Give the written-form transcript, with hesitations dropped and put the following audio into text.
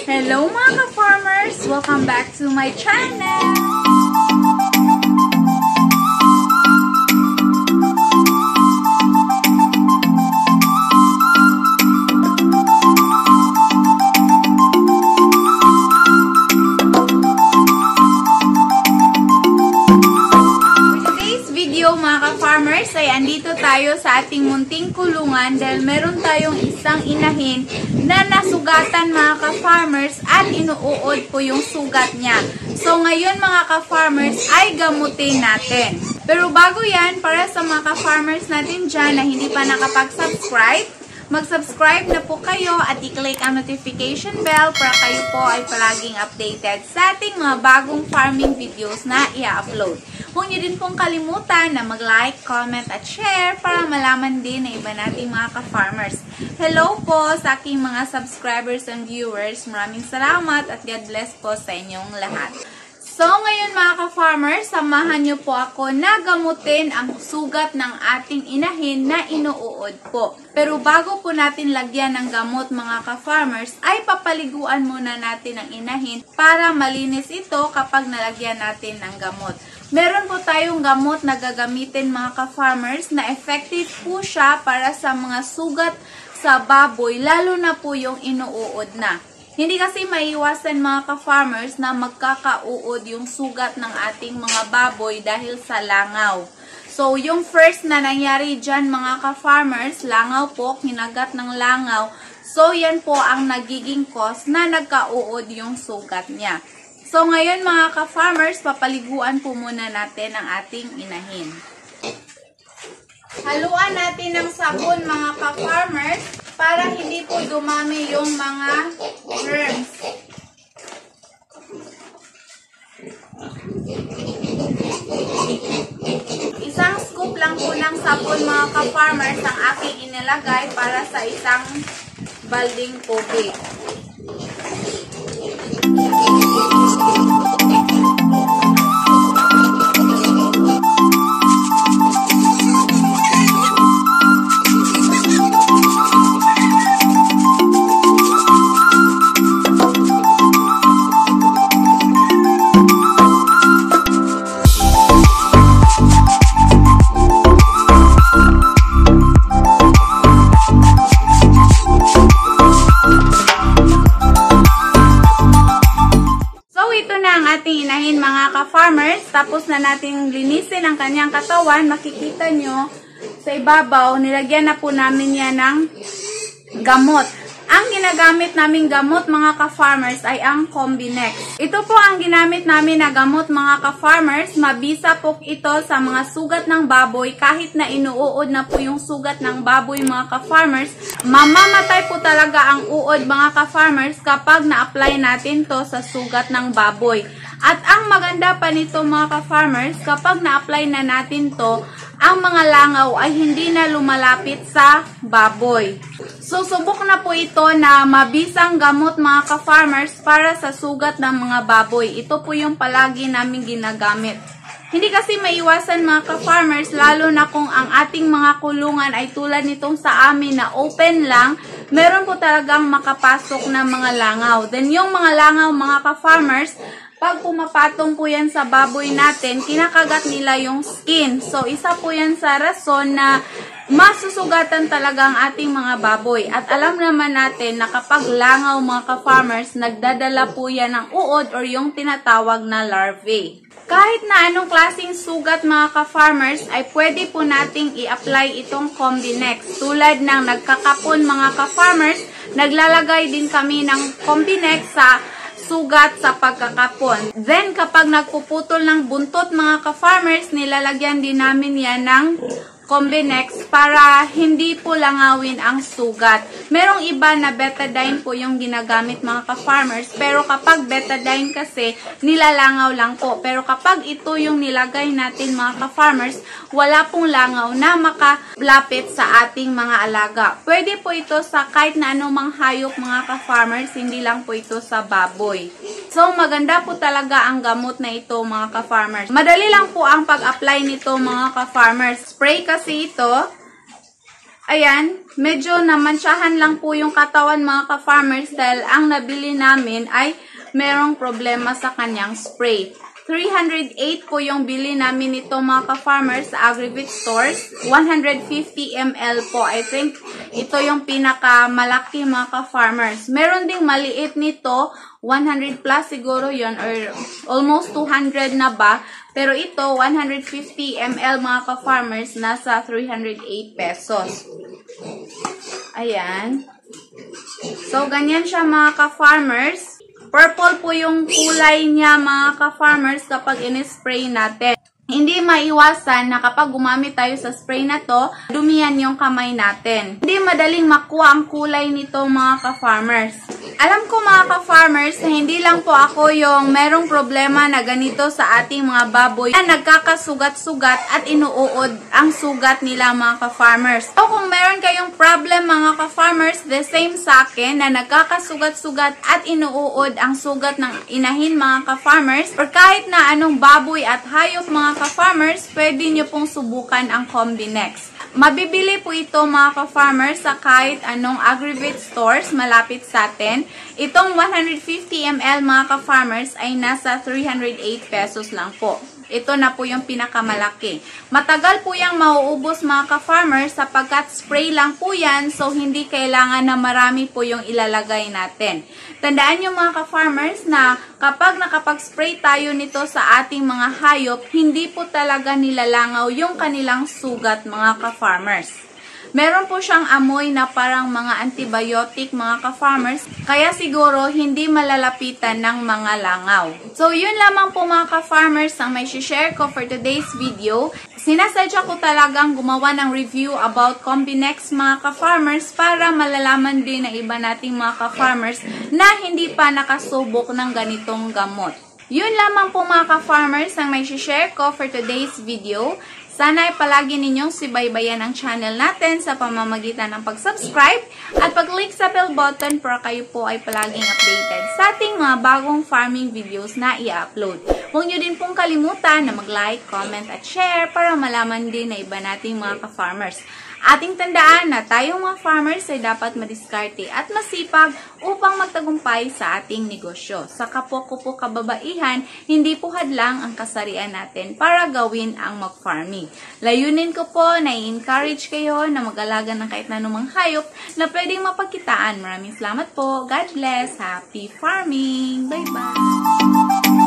Hello mga ka-farmers! Welcome back to my channel! Mga ka-farmers ay andito tayo sa ating munting kulungan dahil meron tayong isang inahin na nasugatan mga ka-farmers at inuuod po yung sugat niya. So ngayon mga ka-farmers ay gamutin natin. Pero bago yan, para sa mga ka-farmers natin dyan na hindi pa nakapag-subscribe, mag-subscribe na po kayo at i-click ang notification bell para kayo po ay palaging updated sa ating mga bagong farming videos na i-upload. Huwag niyo din pong kalimutan na mag-like, comment at share para malaman din na iba nating mga ka-farmers. Hello po sa aking mga subscribers and viewers. Maraming salamat at God bless po sa inyong lahat. So, ngayon mga ka-farmers, samahan niyo po ako na gamutin ang sugat ng ating inahin na inuuod po. Pero bago po natin lagyan ng gamot mga ka-farmers, ay papaliguan muna natin ang inahin para malinis ito kapag nalagyan natin ng gamot. Meron po tayong gamot na gagamitin mga ka-farmers na effective po siya para sa mga sugat sa baboy, lalo na po yung inuuod na. Hindi kasi maiiwasan mga ka-farmers na magkakauod yung sugat ng ating mga baboy dahil sa langaw. So, yung first na nangyari dyan mga ka-farmers, langaw po, kinagat ng langaw. So, yan po ang nagiging cause na nagkauod yung sugat niya. So, ngayon mga ka-farmers, papaliguan po muna natin ang ating inahin. Haluan natin ng sabon mga ka-farmers para hindi po dumami yung mga germs. Isang scoop lang po ng sabon mga ka-farmers ang aking inilagay para sa isang balding tubig. Inahin mga ka-farmers, tapos na natin linisin ang kanyang katawan. Makikita nyo sa ibabaw, nilagyan na po namin yan ng gamot. Ang ginagamit naming gamot mga ka-farmers ay ang Combinex. Ito po ang ginamit namin na gamot mga ka-farmers. Mabisa po ito sa mga sugat ng baboy. Kahit na inuuod na po yung sugat ng baboy mga ka-farmers, mamamatay po talaga ang uod mga ka-farmers kapag na-apply natin to sa sugat ng baboy. At ang maganda pa nito mga ka-farmers, kapag na-apply na natin to, ang mga langaw ay hindi na lumalapit sa baboy. So, subok na po ito na mabisang gamot mga ka-farmers para sa sugat ng mga baboy. Ito po yung palagi namin ginagamit. Hindi kasi maiwasan mga ka-farmers, lalo na kung ang ating mga kulungan ay tulad nitong sa amin na open lang, meron po talagang makapasok na mga langaw. Then yung mga langaw mga ka-farmers, pag pumapatong po yan sa baboy natin, kinakagat nila yung skin. So, isa po yan sa rason na masusugatan talaga ang ating mga baboy. At alam naman natin na kapag langaw mga ka-farmers, nagdadala po yan ng uod or yung tinatawag na larvae. Kahit na anong klaseng sugat mga ka-farmers, ay pwede po nating i-apply itong Combinex. Tulad ng nagkakapon mga ka-farmers, naglalagay din kami ng Combinex sa sugat sa pagkakapon. Then, kapag nagpuputol ng buntot mga ka-farmers, nilalagyan din namin yan ng Combinex para hindi po langawin ang sugat. Merong iba na betadine po yung ginagamit mga ka-farmers, pero kapag betadine kasi, nilalangaw lang po. Pero kapag ito yung nilagay natin mga ka-farmers, wala pong langaw na makalapit sa ating mga alaga. Pwede po ito sa kahit na anumang hayop mga ka-farmers, hindi lang po ito sa baboy. So, maganda po talaga ang gamot na ito mga ka-farmers. Madali lang po ang pag-apply nito mga ka-farmers. Spray kasi ito. Ayan, medyo namantsahan lang po yung katawan mga ka-farmers dahil ang nabili namin ay merong problema sa kanyang spray. 308 po yung bili namin nito mga ka-farmers sa Agrivit Stores. 150 ml po. I think ito yung pinakamalaki mga ka-farmers. Meron ding maliit nito. 100 plus siguro yon or almost 200 na ba. Pero ito, 150 ml mga ka-farmers, nasa 308 pesos. Ayan. So, ganyan siya mga ka-farmers. Purple po yung kulay niya mga ka-farmers kapag in-spray natin. Hindi maiwasan na kapag gumamit tayo sa spray na to, dumihan yung kamay natin. Hindi madaling makuha ang kulay nito mga ka-farmers. Alam ko mga ka-farmers na hindi lang po ako yung merong problema na ganito sa ating mga baboy na nagkakasugat-sugat at inuuod ang sugat nila mga ka-farmers. O kung meron kayong problem mga ka-farmers, the same sa akin na nagkakasugat-sugat at inuuod ang sugat ng inahin mga ka-farmers or kahit na anong baboy at hayop mga ka-farmers, pwede nyo pong subukan ang Combinex. Mabibili po ito mga ka-farmers sa kahit anong Agrivit Stores malapit sa atin. Itong 150 ml mga ka-farmers ay nasa 308 pesos lang po. Ito na po yung pinakamalaki. Matagal po yung mauubos mga ka-farmers sapagkat spray lang po yan, so hindi kailangan na marami po yung ilalagay natin. Tandaan nyo mga ka-farmers na kapag nakapag-spray tayo nito sa ating mga hayop, hindi po talaga nilalangaw yung kanilang sugat mga ka-farmers. Meron po siyang amoy na parang mga antibiotic mga ka-farmers, kaya siguro hindi malalapitan ng mga langaw. So yun lamang po mga ka-farmers ang may share ko for today's video. Sinasadya ko talagang gumawa ng review about Combinex mga ka-farmers para malalaman din ng iba nating mga ka-farmers na hindi pa nakasubok ng ganitong gamot. Yun lamang po mga ka-farmers ang may share ko for today's video. Sana ay palagi ninyong sibaybayan ang channel natin sa pamamagitan ng pag-subscribe at pag-click sa bell button para kayo po ay palaging updated sa ating mga bagong farming videos na i-upload. Huwag nyo din pong kalimutan na mag-like, comment at share para malaman din na iba nating mga ka-farmers. Ating tandaan na tayong mga farmers ay dapat madiskarte at masipag upang magtagumpay sa ating negosyo. Sa kapwa ko po kababaihan, hindi po hadlang ang kasarian natin para gawin ang mag-farming. Layunin ko po na i-encourage kayo na mag-alaga ng kahit na anumang hayop na pwedeng mapagkitaan. Maraming salamat po. God bless. Happy farming. Bye-bye.